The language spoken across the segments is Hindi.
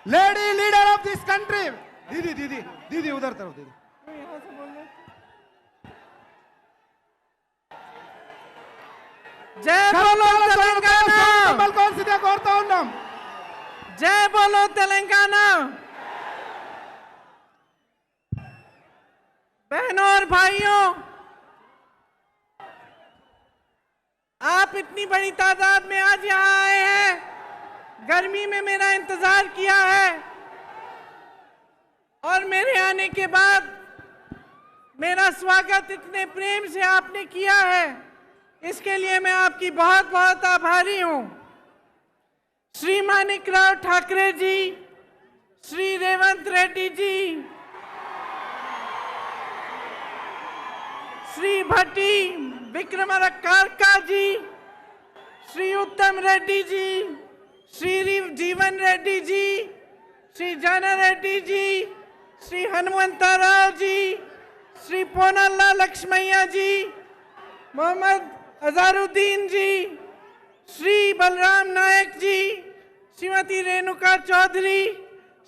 Lady leader of this country. दीदी दीदी दीदी उधर तरफ दीदी। जय बोलो तेलंगाना, మల్కోల్సిందిగా కోరుతా ఉన్నాం। जय बोलो तेलंगाना। बहनों और भाइयों, आप इतनी बड़ी तादाद में आज यहाँ आए हैं, गर्मी में मेरा इंतजार किया है और मेरे आने के बाद मेरा स्वागत इतने प्रेम से आपने किया है, इसके लिए मैं आपकी बहुत बहुत आभारी हूं। श्री मानिकराव ठाकरे जी, श्री रेवंत रेड्डी जी, श्री भट्टी विक्रमारका जी, श्री उत्तम रेड्डी जी, श्री जीवन रेड्डी जी, श्री जाना रेड्डी जी, श्री हनुमंतराव जी, श्री पोनल्ला लक्ष्मैया जी, मोहम्मद अजहरुद्दीन जी, श्री बलराम नायक जी, श्रीमती रेणुका चौधरी,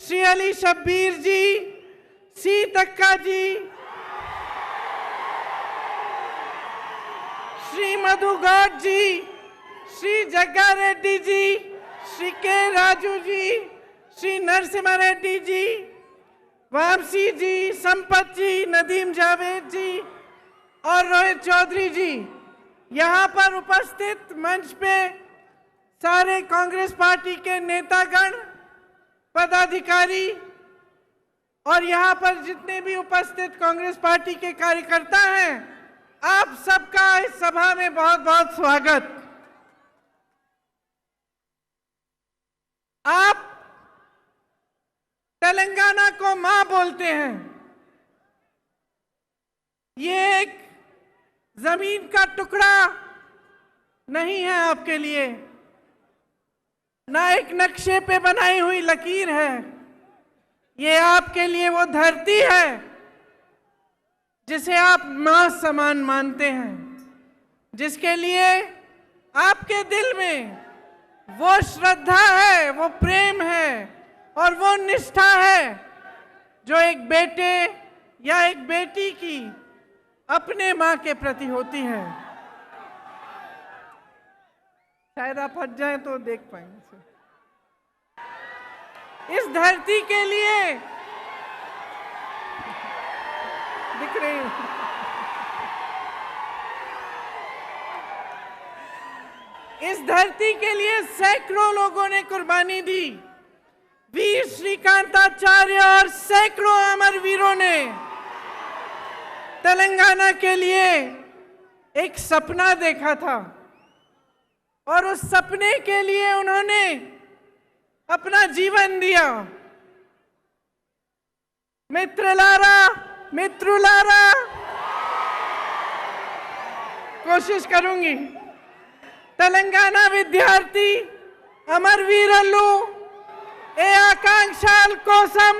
श्री अली शब्बीर जी, सीतक्का जी, श्री मधु गौड़ जी, श्री जग्गा रेड्डी जी, श्री के राजू जी, श्री नरसिम्हा रेड्डी जी, वामसी जी, संपत जी, नदीम जावेद जी और रोहित चौधरी जी। यहाँ पर उपस्थित मंच पे सारे कांग्रेस पार्टी के नेतागण, पदाधिकारी और यहाँ पर जितने भी उपस्थित कांग्रेस पार्टी के कार्यकर्ता हैं, आप सबका इस सभा में बहुत बहुत स्वागत। आप तेलंगाना को मां बोलते हैं। ये एक जमीन का टुकड़ा नहीं है आपके लिए, ना एक नक्शे पे बनाई हुई लकीर है। ये आपके लिए वो धरती है जिसे आप मां समान मानते हैं, जिसके लिए आपके दिल में वो श्रद्धा है, वो प्रेम है और वो निष्ठा है जो एक बेटे या एक बेटी की अपने मां के प्रति होती है। शायद आप हट जाएं तो देख पाएंगे। इस धरती के लिए दिख रही हूं। इस धरती के लिए सैकड़ों लोगों ने कुर्बानी दी। वीर श्रीकांताचार्य और सैकड़ों अमर वीरों ने तेलंगाना के लिए एक सपना देखा था और उस सपने के लिए उन्होंने अपना जीवन दिया। मित्रुलारा, कोशिश करूंगी। तेलंगाना विद्यार्थी అమరవీరులు ఏ ఆకాంక్షల కోసం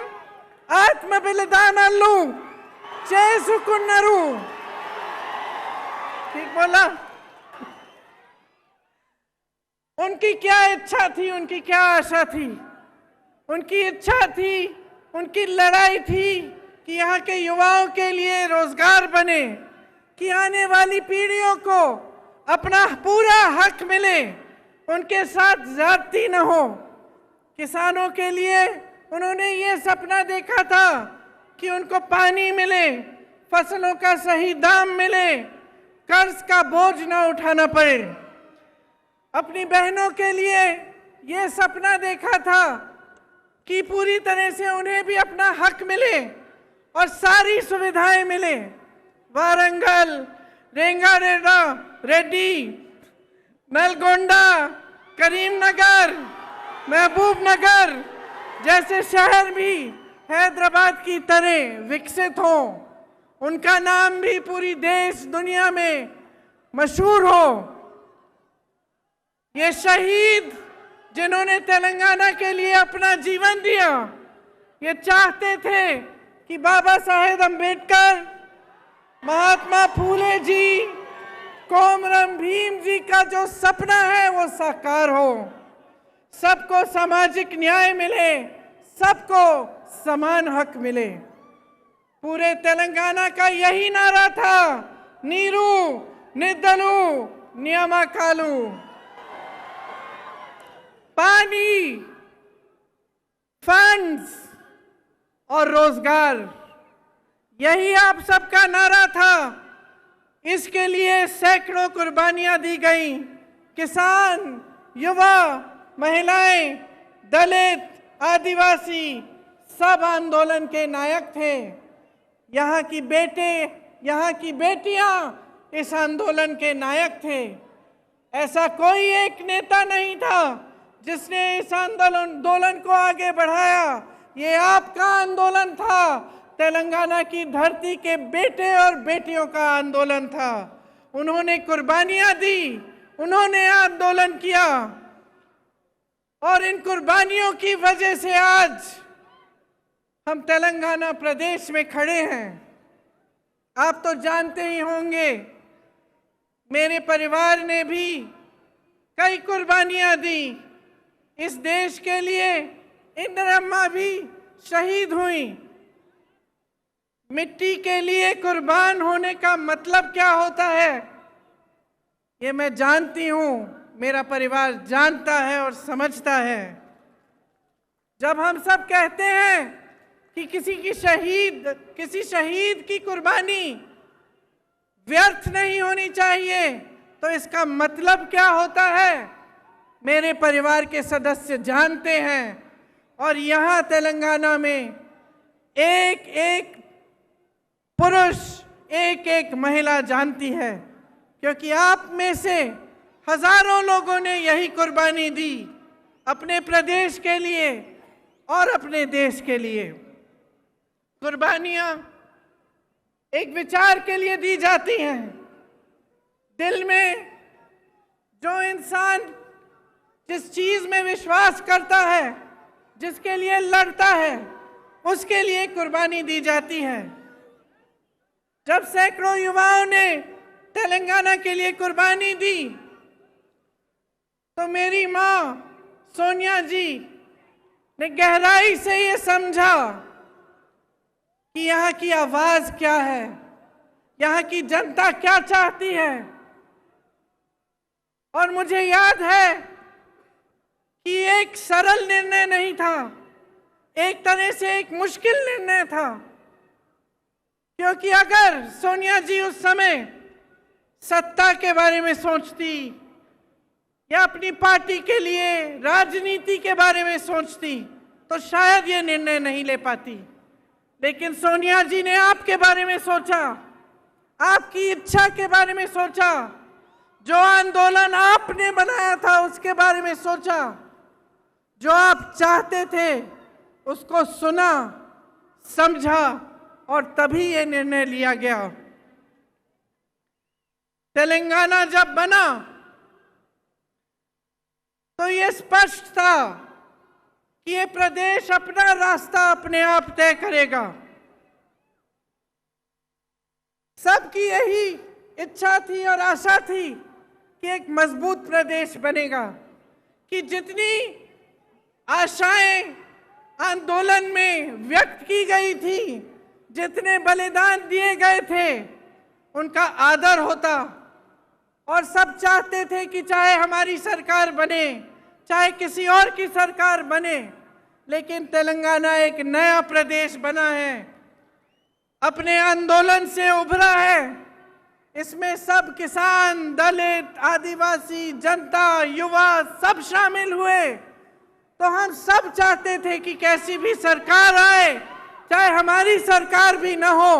ఆత్మ బలిదానాలు చేసుకున్నారు। ठीक बोला? उनकी क्या इच्छा थी, उनकी क्या आशा थी? उनकी इच्छा थी, उनकी लड़ाई थी कि यहाँ के युवाओं के लिए रोजगार बने, कि आने वाली पीढ़ियों को अपना पूरा हक मिले, उनके साथ ज्यादती न हो। किसानों के लिए उन्होंने ये सपना देखा था कि उनको पानी मिले, फसलों का सही दाम मिले, कर्ज का बोझ न उठाना पड़े। अपनी बहनों के लिए ये सपना देखा था कि पूरी तरह से उन्हें भी अपना हक मिले और सारी सुविधाएं मिले। वारंगल, रेंगारेड्डी, रेड्डी, नलगोंडा, करीमनगर, महबूबनगर जैसे शहर भी हैदराबाद की तरह विकसित हो, उनका नाम भी पूरी देश दुनिया में मशहूर हो। ये शहीद जिन्होंने तेलंगाना के लिए अपना जीवन दिया, ये चाहते थे कि बाबा साहेब अम्बेडकर, महात्मा फूले जी, कोमरम भीम जी का जो सपना है वो साकार हो। सबको सामाजिक न्याय मिले, सबको समान हक मिले। पूरे तेलंगाना का यही नारा था, नीरू निद्दलू नियामकालू। पानी, फंड्स और रोजगार, यही आप सबका नारा था। इसके लिए सैकड़ों कुर्बानियां दी गई। किसान, युवा, महिलाएं, दलित, आदिवासी सब आंदोलन के नायक थे। यहाँ की बेटियां इस आंदोलन के नायक थे। ऐसा कोई एक नेता नहीं था जिसने इस आंदोलन को आगे बढ़ाया। ये आपका आंदोलन था, तेलंगाना की धरती के बेटे और बेटियों का आंदोलन था। उन्होंने कुर्बानियां दी, उन्होंने आंदोलन किया और इन कुर्बानियों की वजह से आज हम तेलंगाना प्रदेश में खड़े हैं। आप तो जानते ही होंगे, मेरे परिवार ने भी कई कुर्बानियां दी इस देश के लिए। इंदिरा भी शहीद हुई। मिट्टी के लिए कुर्बान होने का मतलब क्या होता है, ये मैं जानती हूं, मेरा परिवार जानता है और समझता है। जब हम सब कहते हैं कि किसी शहीद की कुर्बानी व्यर्थ नहीं होनी चाहिए, तो इसका मतलब क्या होता है, मेरे परिवार के सदस्य जानते हैं। और यहाँ तेलंगाना में एक एक पुरुष, एक एक महिला जानती है, क्योंकि आप में से हजारों लोगों ने यही कुर्बानी दी अपने प्रदेश के लिए और अपने देश के लिए। कुर्बानियां एक विचार के लिए दी जाती हैं। दिल में जो इंसान जिस चीज में विश्वास करता है, जिसके लिए लड़ता है, उसके लिए कुर्बानी दी जाती है। जब सैकड़ों युवाओं ने तेलंगाना के लिए कुर्बानी दी, तो मेरी मां सोनिया जी ने गहराई से ये समझा कि यहाँ की आवाज क्या है, यहाँ की जनता क्या चाहती है। और मुझे याद है कि एक सरल निर्णय नहीं था, एक तरह से एक मुश्किल निर्णय था, क्योंकि अगर सोनिया जी उस समय सत्ता के बारे में सोचती या अपनी पार्टी के लिए राजनीति के बारे में सोचती, तो शायद ये निर्णय नहीं ले पाती। लेकिन सोनिया जी ने आपके बारे में सोचा, आपकी इच्छा के बारे में सोचा, जो आंदोलन आपने बनाया था उसके बारे में सोचा, जो आप चाहते थे उसको सुना, समझा और तभी ये निर्णय लिया गया। तेलंगाना जब बना तो ये स्पष्ट था कि ये प्रदेश अपना रास्ता अपने आप तय करेगा। सबकी यही इच्छा थी और आशा थी कि एक मजबूत प्रदेश बनेगा, कि जितनी आशाएं आंदोलन में व्यक्त की गई थी, जितने बलिदान दिए गए थे, उनका आदर होता। और सब चाहते थे कि चाहे हमारी सरकार बने, चाहे किसी और की सरकार बने, लेकिन तेलंगाना एक नया प्रदेश बना है, अपने आंदोलन से उभरा है। इसमें सब किसान, दलित, आदिवासी, जनता, युवा सब शामिल हुए। तो हम सब चाहते थे कि कैसी भी सरकार आए, चाहे हमारी सरकार भी ना हो,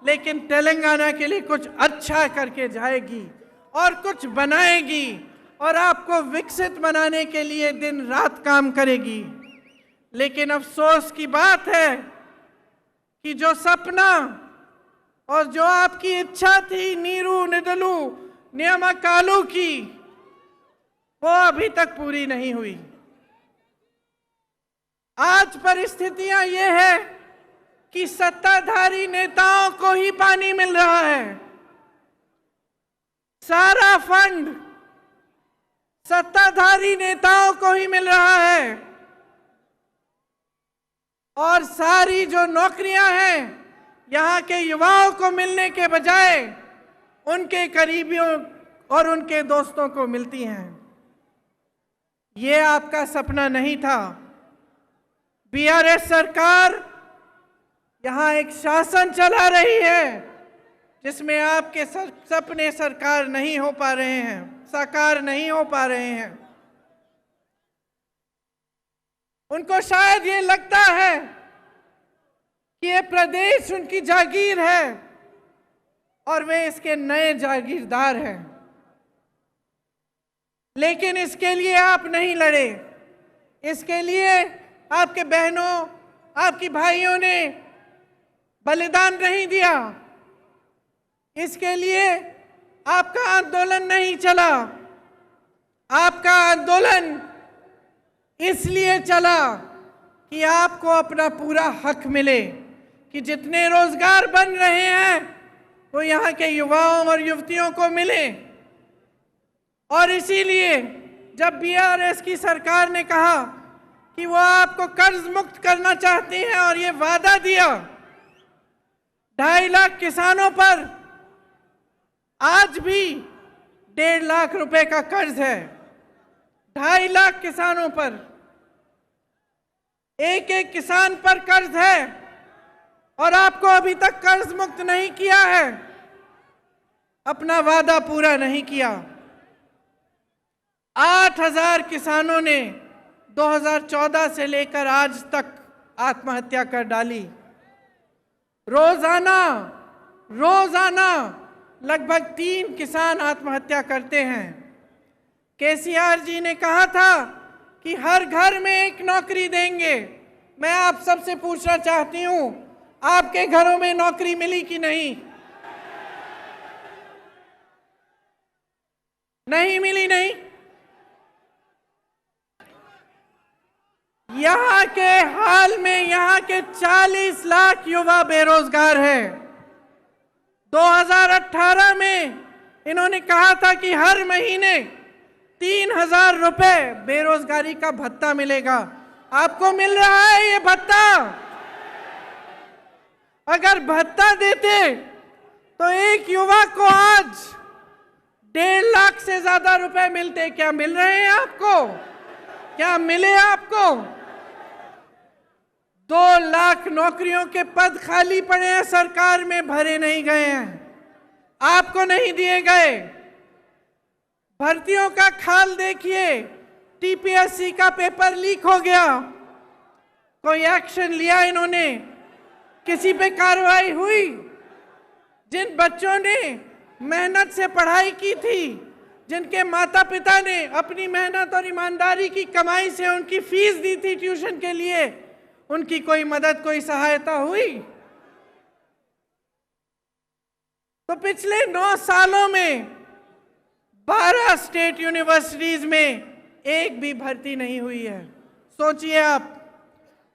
लेकिन तेलंगाना के लिए कुछ अच्छा करके जाएगी और कुछ बनाएगी और आपको विकसित बनाने के लिए दिन रात काम करेगी। लेकिन अफसोस की बात है कि जो सपना और जो आपकी इच्छा थी नीरू निद्दलू नियामकालू की, वो अभी तक पूरी नहीं हुई। आज परिस्थितियां ये है कि सत्ताधारी नेताओं को ही पानी मिल रहा है। सारा फंड सत्ताधारी नेताओं को ही मिल रहा है। और सारी जो नौकरियां हैं यहाँ के युवाओं को मिलने के बजाय उनके करीबियों और उनके दोस्तों को मिलती हैं। ये आपका सपना नहीं था। बीआरएस सरकार यहाँ एक शासन चला रही है जिसमें आपके सपने साकार नहीं हो पा रहे हैं। उनको शायद ये लगता है कि ये प्रदेश उनकी जागीर है और वे इसके नए जागीरदार हैं। लेकिन इसके लिए आप नहीं लड़े। इसके लिए आपके बहनों, आपकी भाइयों ने बलिदान नहीं दिया। इसके लिए आपका आंदोलन नहीं चला। आपका आंदोलन इसलिए चला कि आपको अपना पूरा हक मिले, कि जितने रोजगार बन रहे हैं वो यहाँ के युवाओं और युवतियों को मिले। और इसीलिए जब बीआरएस की सरकार ने कहा कि वो आपको कर्ज मुक्त करना चाहती हैं और ये वादा दिया, 2.5 लाख किसानों पर आज भी 1.5 लाख रुपए का कर्ज है। 2.5 लाख किसानों पर एक एक किसान पर कर्ज है और आपको अभी तक कर्ज मुक्त नहीं किया है, अपना वादा पूरा नहीं किया। 8,000 किसानों ने 2014 से लेकर आज तक आत्महत्या कर डाली। रोजाना लगभग 3 किसान आत्महत्या करते हैं। केसीआर जी ने कहा था कि हर घर में एक नौकरी देंगे। मैं आप सबसे पूछना चाहती हूं, आपके घरों में नौकरी मिली कि नहीं? नहीं मिली। नहीं। यहाँ के हाल में यहाँ के 40 लाख युवा बेरोजगार हैं। 2018 में इन्होंने कहा था कि हर महीने 3,000 रुपए बेरोजगारी का भत्ता मिलेगा। आपको मिल रहा है ये भत्ता? अगर भत्ता देते तो एक युवा को आज 1.5 लाख से ज्यादा रुपए मिलते। क्या मिल रहे हैं आपको? क्या मिले आपको? 2 लाख नौकरियों के पद खाली पड़े हैं, सरकार में भरे नहीं गए हैं, आपको नहीं दिए गए। भर्तियों का खाल देखिए, टीपीएससी का पेपर लीक हो गया, कोई एक्शन लिया इन्होंने? किसी पे कार्रवाई हुई? जिन बच्चों ने मेहनत से पढ़ाई की थी, जिनके माता पिता ने अपनी मेहनत और ईमानदारी की कमाई से उनकी फीस दी थी ट्यूशन के लिए, उनकी कोई मदद, कोई सहायता हुई? तो पिछले 9 सालों में 12 स्टेट यूनिवर्सिटीज में एक भी भर्ती नहीं हुई है। सोचिए आप,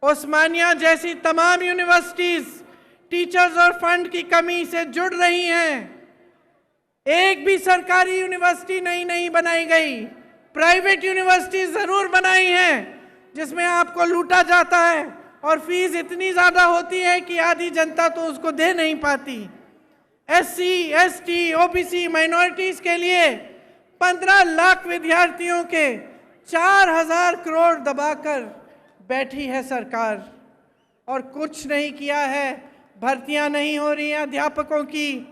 ओस्मानिया जैसी तमाम यूनिवर्सिटीज टीचर्स और फंड की कमी से जुड़ रही हैं। एक भी सरकारी यूनिवर्सिटी नहीं बनाई गई। प्राइवेट यूनिवर्सिटी जरूर बनाई हैं जिसमें आपको लूटा जाता है और फीस इतनी ज्यादा होती है कि आधी जनता तो उसको दे नहीं पाती। एससी, एसटी, ओबीसी, माइनॉरिटीज के लिए 15 लाख विद्यार्थियों के 4,000 करोड़ दबाकर बैठी है सरकार और कुछ नहीं किया है। भर्तियां नहीं हो रही हैं अध्यापकों की,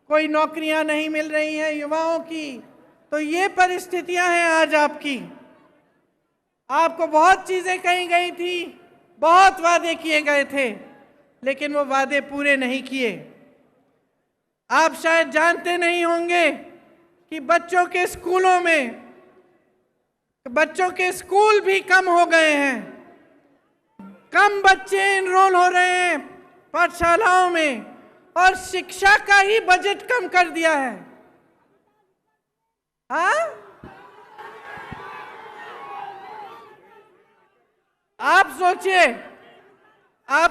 कोई नौकरियां नहीं मिल रही हैं युवाओं की। तो ये परिस्थितियां हैं आज आपकी। आपको बहुत चीजें कही गई थी, बहुत वादे किए गए थे, लेकिन वो वादे पूरे नहीं किए। आप शायद जानते नहीं होंगे कि बच्चों के स्कूल भी कम हो गए हैं। कम बच्चे एनरोल हो रहे हैं पाठशालाओं में और शिक्षा का ही बजट कम कर दिया है। हाँ? आप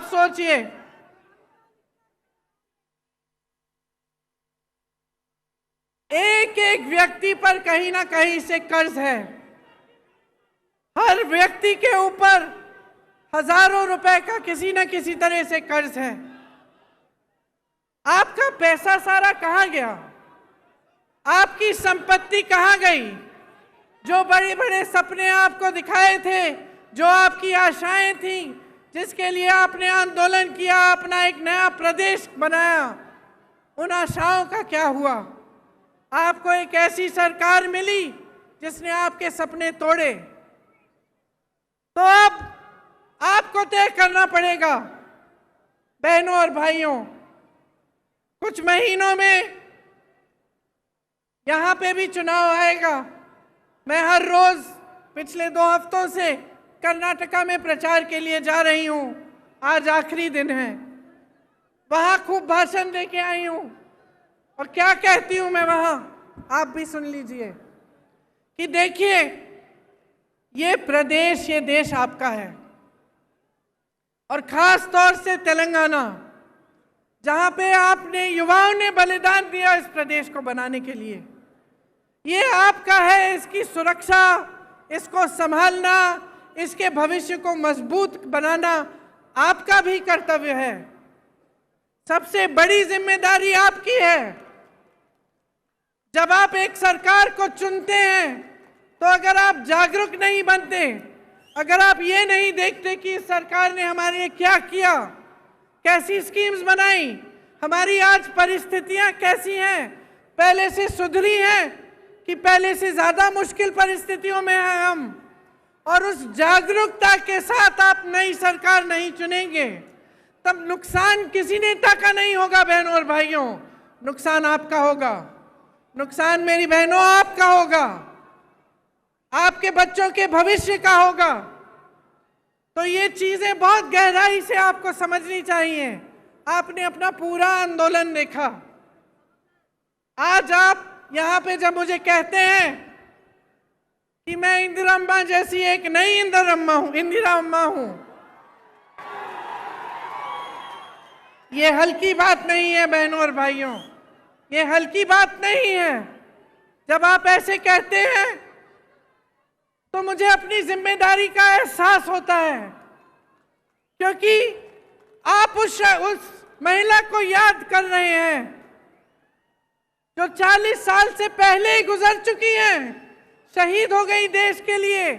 सोचिए, एक एक व्यक्ति पर कहीं ना कहीं से कर्ज है। हर व्यक्ति के ऊपर हजारों रुपए का किसी न किसी तरह से कर्ज है। आपका पैसा सारा कहाँ गया? आपकी संपत्ति कहाँ गई? जो बड़े बड़े सपने आपको दिखाए थे, जो आपकी आशाएं थी, जिसके लिए आपने आंदोलन किया, अपना एक नया प्रदेश बनाया, उन आशाओं का क्या हुआ? आपको एक ऐसी सरकार मिली जिसने आपके सपने तोड़े। तो अब आपको तय करना पड़ेगा बहनों और भाइयों, कुछ महीनों में यहां पे भी चुनाव आएगा। मैं हर रोज पिछले 2 हफ्तों से कर्नाटका में प्रचार के लिए जा रही हूं। आज आखिरी दिन है। वहां खूब भाषण देके आई हूं और क्या कहती हूं मैं वहां, आप भी सुन लीजिए कि देखिए, ये प्रदेश, ये देश आपका है, और खास तौर से तेलंगाना, जहां पे आपने, युवाओं ने बलिदान दिया इस प्रदेश को बनाने के लिए, ये आपका है। इसकी सुरक्षा, इसको संभालना, इसके भविष्य को मजबूत बनाना आपका भी कर्तव्य है। सबसे बड़ी जिम्मेदारी आपकी है। जब आप एक सरकार को चुनते हैं तो अगर आप जागरूक नहीं बनते, अगर आप ये नहीं देखते कि इस सरकार ने हमारे लिए क्या किया, कैसी स्कीम्स बनाई, हमारी आज परिस्थितियां कैसी हैं, पहले से सुधरी हैं कि पहले से ज्यादा मुश्किल परिस्थितियों में हैं हम, और उस जागरूकता के साथ आप नई सरकार नहीं चुनेंगे, तब नुकसान किसी नेता का नहीं होगा बहनों और भाइयों, नुकसान आपका होगा। नुकसान मेरी बहनों आपका होगा, आपके बच्चों के भविष्य का होगा। तो ये चीजें बहुत गहराई से आपको समझनी चाहिए। आपने अपना पूरा आंदोलन देखा। आज आप यहाँ पे जब मुझे कहते हैं कि मैं इंदिरा अम्मा जैसी एक नई इंदिरा अम्मा हूं, ये हल्की बात नहीं है बहनों और भाइयों, ये हल्की बात नहीं है। जब आप ऐसे कहते हैं तो मुझे अपनी जिम्मेदारी का एहसास होता है, क्योंकि आप उस महिला को याद कर रहे हैं जो 40 साल से पहले ही गुजर चुकी हैं, शहीद हो गई देश के लिए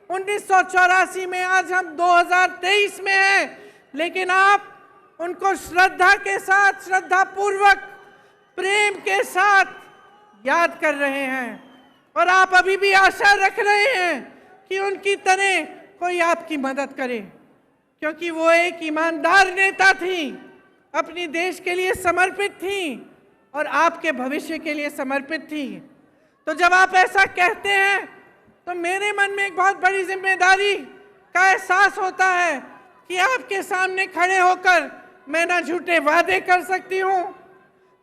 1984 में। आज हम 2023 में हैं, लेकिन आप उनको श्रद्धा के साथ, श्रद्धा पूर्वक, प्रेम के साथ याद कर रहे हैं, और आप अभी भी आशा रख रहे हैं कि उनकी तरह कोई आपकी मदद करे, क्योंकि वो एक ईमानदार नेता थी, अपनी देश के लिए समर्पित थी और आपके भविष्य के लिए समर्पित थी। तो जब आप ऐसा कहते हैं तो मेरे मन में एक बहुत बड़ी जिम्मेदारी का एहसास होता है कि आपके सामने खड़े होकर मैं ना झूठे वादे कर सकती हूँ,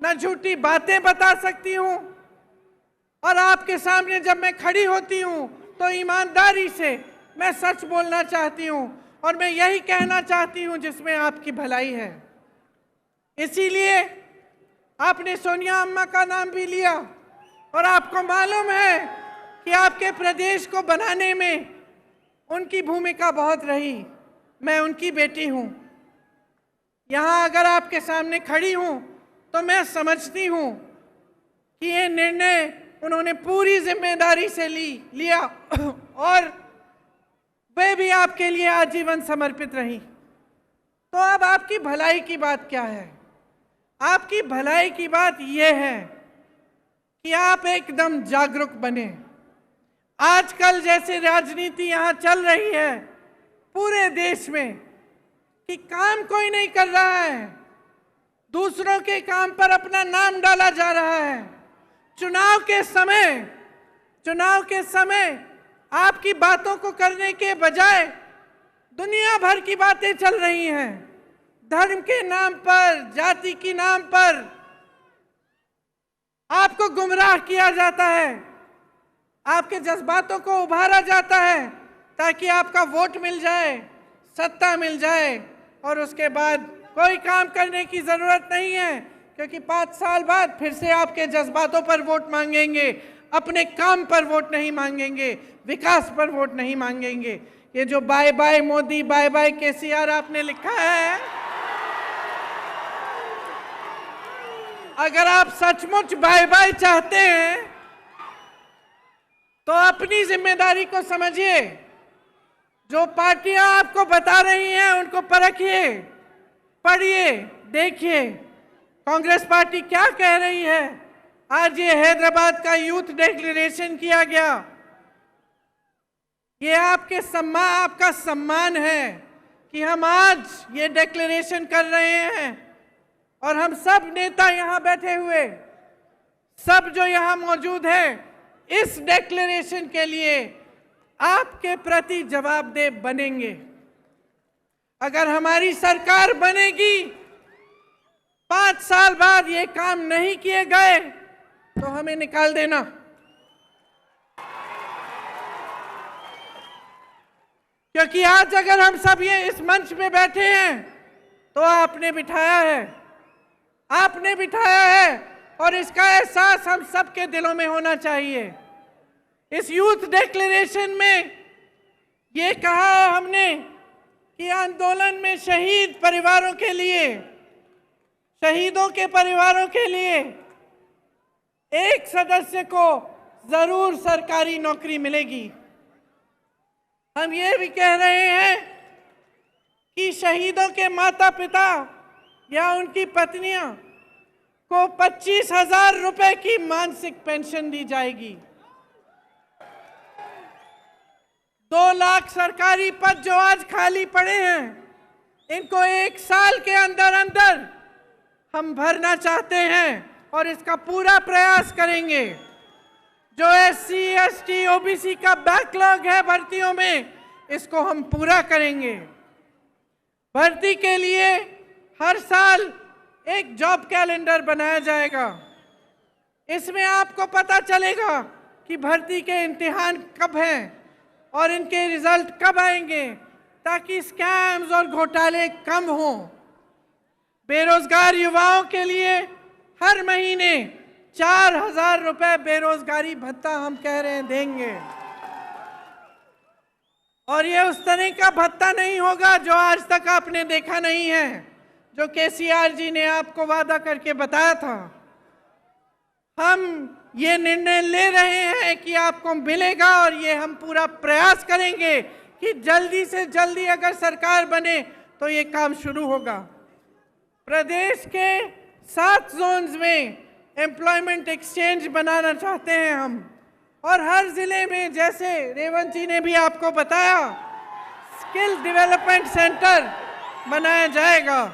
ना झूठी बातें बता सकती हूँ, और आपके सामने जब मैं खड़ी होती हूँ तो ईमानदारी से मैं सच बोलना चाहती हूँ, और मैं यही कहना चाहती हूँ जिसमें आपकी भलाई है। इसीलिए आपने सोनिया अम्मा का नाम भी लिया, और आपको मालूम है कि आपके प्रदेश को बनाने में उनकी भूमिका बहुत रही। मैं उनकी बेटी हूँ। यहाँ अगर आपके सामने खड़ी हूँ तो मैं समझती हूँ कि ये निर्णय उन्होंने पूरी जिम्मेदारी से लिया, और वे भी आपके लिए आजीवन समर्पित रही। तो अब आपकी भलाई की बात क्या है? आपकी भलाई की बात यह है कि आप एकदम जागरूक बने। आजकल जैसे राजनीति यहाँ चल रही है पूरे देश में, कि काम कोई नहीं कर रहा है, दूसरों के काम पर अपना नाम डाला जा रहा है। चुनाव के समय आपकी बातों को करने के बजाय दुनिया भर की बातें चल रही हैं। धर्म के नाम पर, जाति के नाम पर आपको गुमराह किया जाता है, आपके जज्बातों को उभारा जाता है ताकि आपका वोट मिल जाए, सत्ता मिल जाए, और उसके बाद कोई काम करने की जरूरत नहीं है, क्योंकि 5 साल बाद फिर से आपके जज्बातों पर वोट मांगेंगे, अपने काम पर वोट नहीं मांगेंगे, विकास पर वोट नहीं मांगेंगे। ये जो bye bye Modi bye bye KCR आपने लिखा है, अगर आप सचमुच बाय बाय चाहते हैं तो अपनी जिम्मेदारी को समझिए। जो पार्टियां आपको बता रही हैं उनको परखिए, पढ़िए, देखिए कांग्रेस पार्टी क्या कह रही है। आज ये हैदराबाद का यूथ डिक्लेरेशन किया गया, ये आपका सम्मान है कि हम आज ये डिक्लेरेशन कर रहे हैं। और हम सब नेता यहाँ बैठे हुए, सब जो यहाँ मौजूद हैं, इस डिक्लेरेशन के लिए आपके प्रति जवाबदेह बनेंगे। अगर हमारी सरकार बनेगी, 5 साल बाद ये काम नहीं किए गए तो हमें निकाल देना। क्योंकि आज अगर हम सब ये इस मंच में बैठे हैं तो आपने बिठाया है और इसका एहसास हम सबके दिलों में होना चाहिए। इस यूथ डिक्लेरेशन में ये कहा है हमने कि आंदोलन में शहीद परिवारों के लिए, शहीदों के परिवारों के लिए एक सदस्य को जरूर सरकारी नौकरी मिलेगी। हम ये भी कह रहे हैं कि शहीदों के माता पिता या उनकी पत्नियां को 25,000 रुपए की मासिक पेंशन दी जाएगी। 2 लाख सरकारी पद जो आज खाली पड़े हैं, इनको 1 साल के अंदर अंदर हम भरना चाहते हैं और इसका पूरा प्रयास करेंगे। जो SC, ST, OBC का बैकलॉग है भर्तियों में, इसको हम पूरा करेंगे। भर्ती के लिए हर साल एक जॉब कैलेंडर बनाया जाएगा। इसमें आपको पता चलेगा कि भर्ती के इम्तिहान कब हैं और इनके रिजल्ट कब आएंगे, ताकि स्कैम्स और घोटाले कम हों। बेरोजगार युवाओं के लिए हर महीने 4,000 रुपए बेरोजगारी भत्ता हम कह रहे हैं देंगे। और ये उस तरह का भत्ता नहीं होगा जो आज तक आपने देखा नहीं है, जो केसीआर जी ने आपको वादा करके बताया था। हम ये निर्णय ले रहे हैं कि आपको मिलेगा और ये हम पूरा प्रयास करेंगे कि जल्दी से जल्दी अगर सरकार बने तो ये काम शुरू होगा। प्रदेश के 7 जोन्स में एम्प्लॉयमेंट एक्सचेंज बनाना चाहते हैं हम, और हर जिले में, जैसे रेवंत जी ने भी आपको बताया, स्किल डेवलपमेंट सेंटर बनाया जाएगा।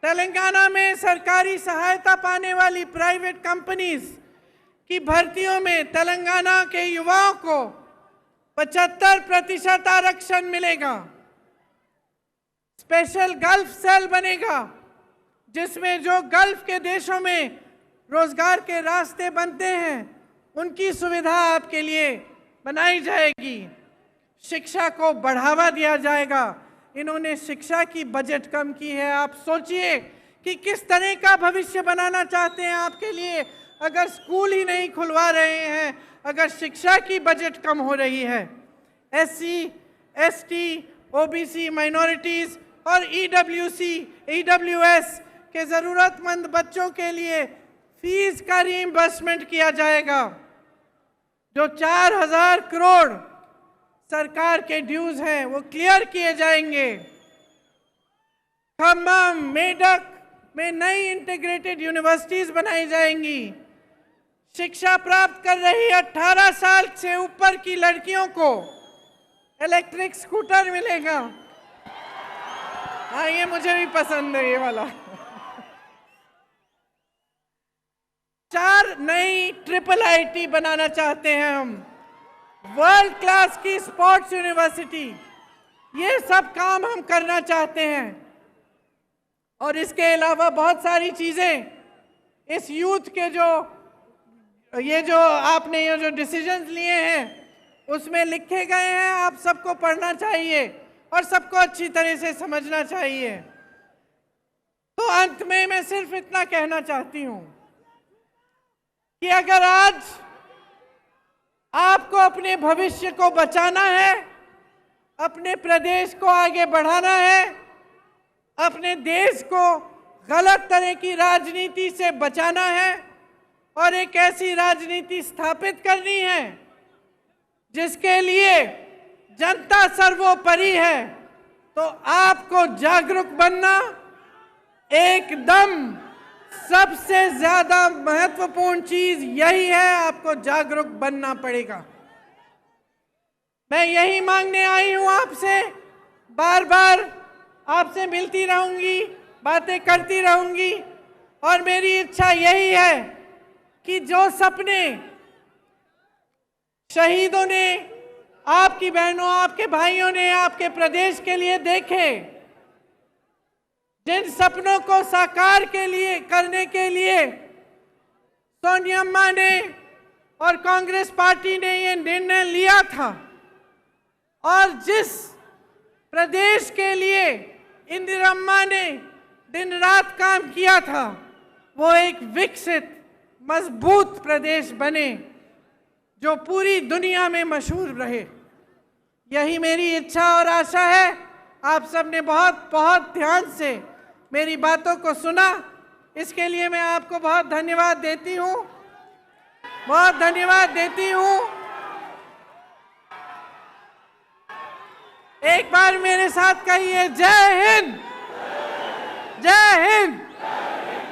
तेलंगाना में सरकारी सहायता पाने वाली प्राइवेट कंपनीज की भर्तियों में तेलंगाना के युवाओं को 75% आरक्षण मिलेगा। स्पेशल गल्फ सेल बनेगा, जिसमें जो गल्फ के देशों में रोजगार के रास्ते बनते हैं, उनकी सुविधा आपके लिए बनाई जाएगी। शिक्षा को बढ़ावा दिया जाएगा। इन्होंने शिक्षा की बजट कम की है। आप सोचिए कि किस तरह का भविष्य बनाना चाहते हैं आपके लिए, अगर स्कूल ही नहीं खुलवा रहे हैं, अगर शिक्षा की बजट कम हो रही है। SC, ST, OBC, माइनॉरिटीज और EWC, EWS के ज़रूरतमंद बच्चों के लिए फीस का रीइंबर्समेंट किया जाएगा। जो 4,000 करोड़ सरकार के ड्यूज हैं वो क्लियर किए जाएंगे। खम्भम, मेडक में नई इंटीग्रेटेड यूनिवर्सिटीज बनाई जाएंगी। शिक्षा प्राप्त कर रही 18 साल से ऊपर की लड़कियों को इलेक्ट्रिक स्कूटर मिलेगा। हाँ, ये मुझे भी पसंद है, ये वाला। 4 नई IIIT बनाना चाहते हैं हम। वर्ल्ड क्लास की स्पोर्ट्स यूनिवर्सिटी, ये सब काम हम करना चाहते हैं। और इसके अलावा बहुत सारी चीज़ें इस यूथ के जो आपने ये जो डिसीजंस लिए हैं उसमें लिखे गए हैं। आप सबको पढ़ना चाहिए और सबको अच्छी तरह से समझना चाहिए। तो अंत में मैं सिर्फ इतना कहना चाहती हूँ कि अगर आज आपको अपने भविष्य को बचाना है, अपने प्रदेश को आगे बढ़ाना है, अपने देश को गलत तरह की राजनीति से बचाना है और एक ऐसी राजनीति स्थापित करनी है जिसके लिए जनता सर्वोपरि है। तो आपको जागरूक बनना एकदम सबसे ज्यादा महत्वपूर्ण चीज यही है, आपको जागरूक बनना पड़ेगा। मैं यही मांगने आई हूं आपसे, बार बार आपसे मिलती रहूंगी, बातें करती रहूंगी और मेरी इच्छा यही है कि जो सपने शहीदों ने, आपकी बहनों, आपके भाइयों ने आपके प्रदेश के लिए देखे, जिन सपनों को साकार करने के लिए सोनिया अम्मा ने और कांग्रेस पार्टी ने ये निर्णय लिया था और जिस प्रदेश के लिए इंदिरा अम्मा ने दिन रात काम किया था, वो एक विकसित मजबूत प्रदेश बने जो पूरी दुनिया में मशहूर रहे। यही मेरी इच्छा और आशा है। आप सबने बहुत बहुत ध्यान से मेरी बातों को सुना, इसके लिए मैं आपको बहुत धन्यवाद देती हूँ, बहुत धन्यवाद देती हूँ। एक बार मेरे साथ कहिए, जय हिंद, जय हिंद।